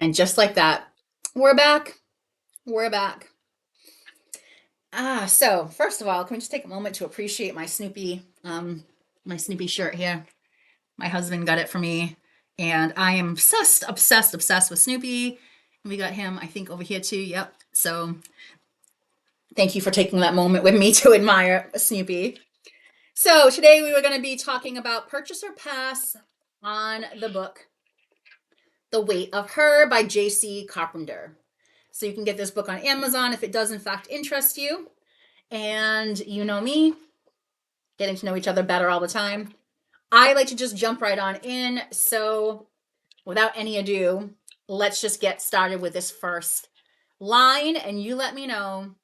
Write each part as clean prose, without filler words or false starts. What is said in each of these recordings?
And just like that, we're back. We're back. So first of all, can we just take a moment to appreciate my Snoopy shirt here? My husband got it for me, and I am obsessed, obsessed, obsessed with Snoopy. We got him, I think, over here too. Yep. So thank you for taking that moment with me to admire Snoopy. So today we were going to be talking about Purchase or Pass on the book The Weight of Her by J.C. Carpenter. So you can get this book on Amazon if it does in fact interest you. And you know me, getting to know each other better all the time. I like to just jump right on in. So without any ado, let's just get started with this first line. And you let me know,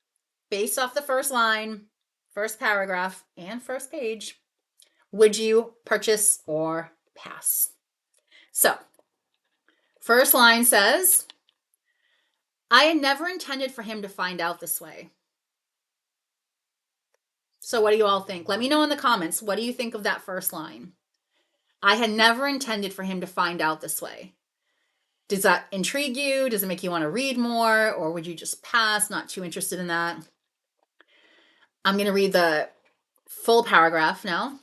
based off the first line, first paragraph, and first page, would you purchase or pass? So, first line says, I had never intended for him to find out this way. So, what do you all think? Let me know in the comments. What do you think of that first line? I had never intended for him to find out this way. Does that intrigue you? Does it make you want to read more? Or would you just pass? Not too interested in that? I'm going to read the full paragraph now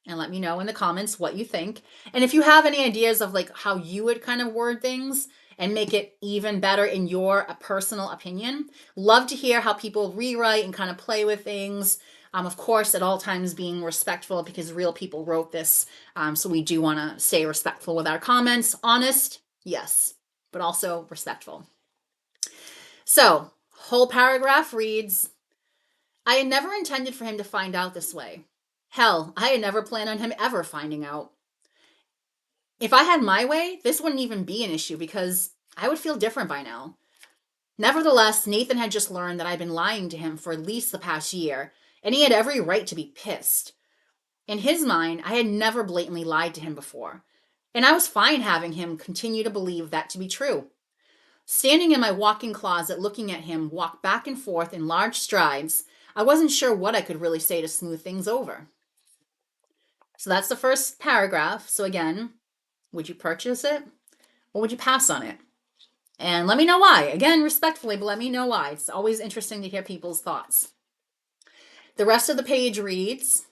and let me know in the comments what you think. And if you have any ideas of like how you would kind of word things and make it even better in your personal opinion, love to hear how people rewrite and kind of play with things. Of course, at all times being respectful because real people wrote this. So we do want to stay respectful with our comments. Honest, yes, but also respectful. So, whole paragraph reads, I had never intended for him to find out this way. Hell, I had never planned on him ever finding out. If I had my way, this wouldn't even be an issue because I would feel different by now. Nevertheless, Nathan had just learned that I'd been lying to him for at least the past year, and he had every right to be pissed. In his mind, I had never blatantly lied to him before, and I was fine having him continue to believe that to be true. Standing in my walk-in closet looking at him walk back and forth in large strides, I wasn't sure what I could really say to smooth things over. So that's the first paragraph. So again, would you purchase it or would you pass on it? And let me know why. Again, respectfully, but let me know why. It's always interesting to hear people's thoughts. The rest of the page reads,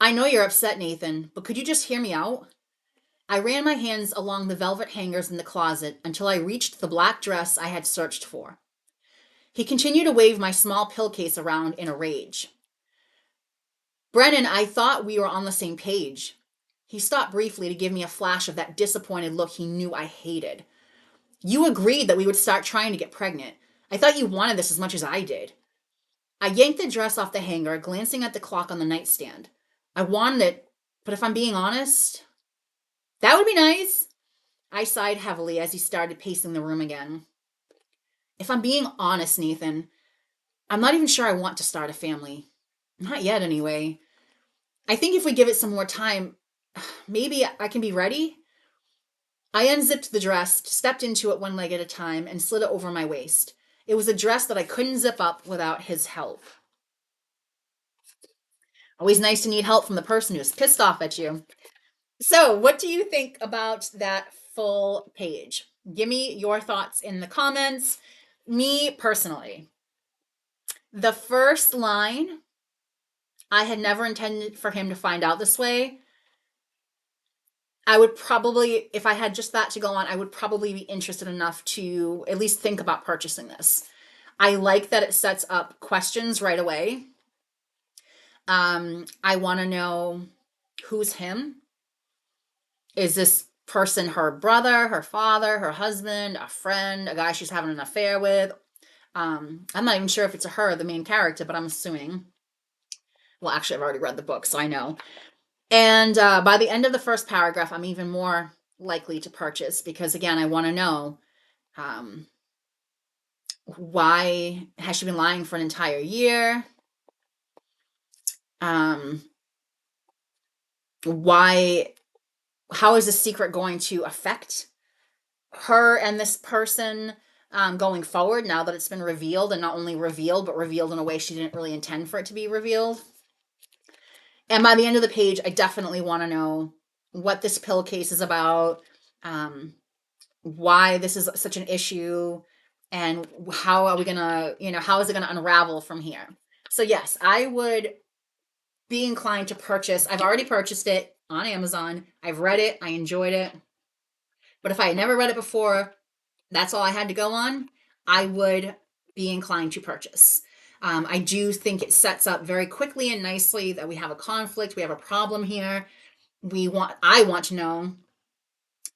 I know you're upset, Nathan, but could you just hear me out? I ran my hands along the velvet hangers in the closet until I reached the black dress I had searched for. He continued to wave my small pillowcase around in a rage. Brennan, I thought we were on the same page. He stopped briefly to give me a flash of that disappointed look he knew I hated. You agreed that we would start trying to get pregnant. I thought you wanted this as much as I did. I yanked the dress off the hanger, glancing at the clock on the nightstand. I wanted it, but if I'm being honest, that would be nice. I sighed heavily as he started pacing the room again. If I'm being honest, Nathan, I'm not even sure I want to start a family. Not yet, anyway. I think if we give it some more time, maybe I can be ready. I unzipped the dress, stepped into it one leg at a time, and slid it over my waist. It was a dress that I couldn't zip up without his help. Always nice to need help from the person who's pissed off at you. So, what do you think about that full page? Give me your thoughts in the comments. Me personally, the first line, I had never intended for him to find out this way. I would probably, if I had just that to go on, I would probably be interested enough to at least think about purchasing this. I like that it sets up questions right away. I want to know who's him. Is this person her brother, her father, her husband, a friend, a guy she's having an affair with? I'm not even sure if it's a her, the main character, but I'm assuming. Well, actually, I've already read the book, so I know. And by the end of the first paragraph, I'm even more likely to purchase because, again, I want to know um, why has she been lying for an entire year? Why? How is this secret going to affect her and this person going forward now that it's been revealed, and not only revealed, but revealed in a way she didn't really intend for it to be revealed? And by the end of the page, I definitely want to know what this pillowcase is about, why this is such an issue and how are we gonna, how is it gonna unravel from here. So yes, I would be inclined to purchase. I've already purchased it on Amazon. I've read it. I enjoyed it. But if I had never read it before, that's all I had to go on, I would be inclined to purchase. I do think it sets up very quickly and nicely that we have a conflict, we have a problem here. I want to know,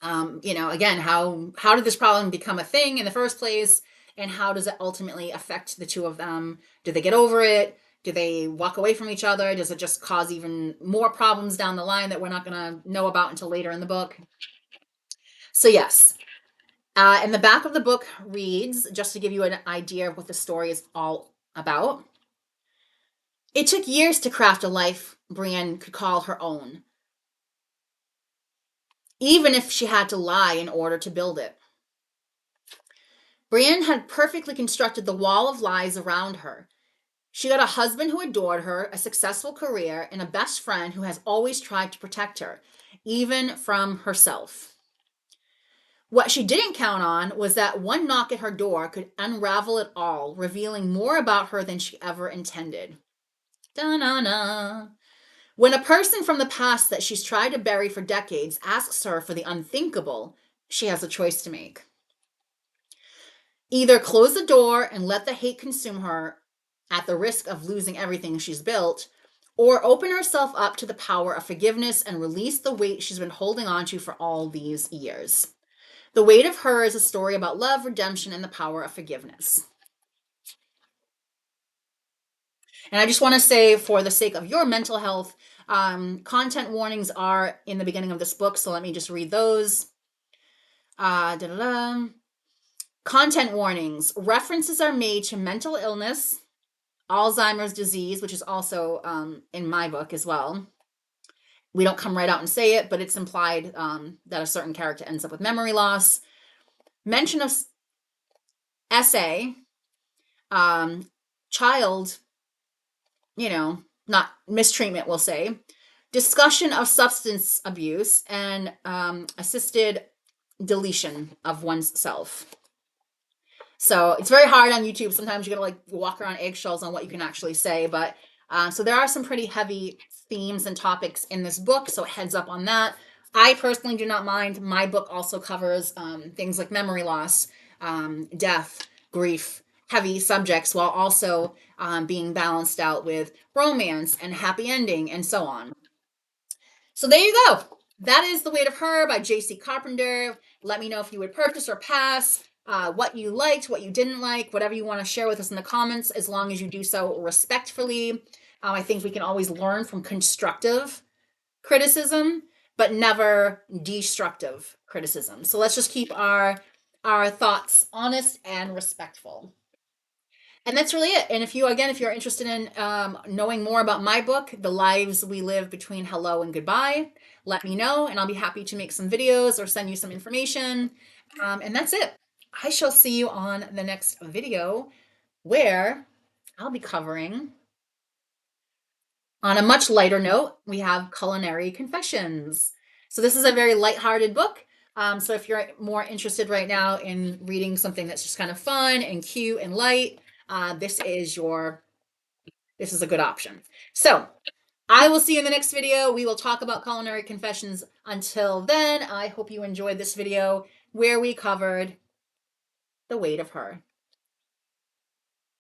again, how did this problem become a thing in the first place, and how does it ultimately affect the two of them? Do they get over it? Do they walk away from each other? Does it just cause even more problems down the line that we're not going to know about until later in the book? So yes, and the back of the book reads, just to give you an idea of what the story is all about. It took years to craft a life Brienne could call her own, even if she had to lie in order to build it. Brienne had perfectly constructed the wall of lies around her. She got a husband who adored her, a successful career, and a best friend who has always tried to protect her, even from herself. What she didn't count on was that one knock at her door could unravel it all, revealing more about her than she ever intended. Da-na-na. When a person from the past that she's tried to bury for decades asks her for the unthinkable, she has a choice to make. Either close the door and let the hate consume her at the risk of losing everything she's built, or open herself up to the power of forgiveness and release the weight she's been holding on to for all these years. The Weight of Her is a story about love, redemption, and the power of forgiveness. And I just want to say, for the sake of your mental health, content warnings are in the beginning of this book, so let me just read those. Content warnings. References are made to mental illness, Alzheimer's disease, which is also in my book as well. We don't come right out and say it, but it's implied that a certain character ends up with memory loss. Mention of SA, child, not mistreatment, we'll say. Discussion of substance abuse and assisted deletion of one's self. So it's very hard on YouTube. Sometimes you gotta walk around eggshells on what you can actually say. But so there are some pretty heavy themes and topics in this book. So heads up on that. I personally do not mind. My book also covers things like memory loss, death, grief, heavy subjects, while also being balanced out with romance and happy ending and so on. So there you go. That is The Weight of Her by J.C. Carpenter. Let me know if you would purchase or pass. What you liked, what you didn't like, whatever you want to share with us in the comments, as long as you do so respectfully. I think we can always learn from constructive criticism, but never destructive criticism. So let's just keep our thoughts honest and respectful. And that's really it. And if you're interested in knowing more about my book, The Lives We Live Between Hello and Goodbye, let me know, and I'll be happy to make some videos or send you some information. And that's it. I shall see you on the next video, where I'll be covering, on a much lighter note, we have Culinary Confessions. So this is a very lighthearted book. So if you're more interested right now in reading something that's just kind of fun and cute and light, this is a good option. So I will see you in the next video. We will talk about Culinary Confessions. Until then, I hope you enjoyed this video where we covered The Weight of Her.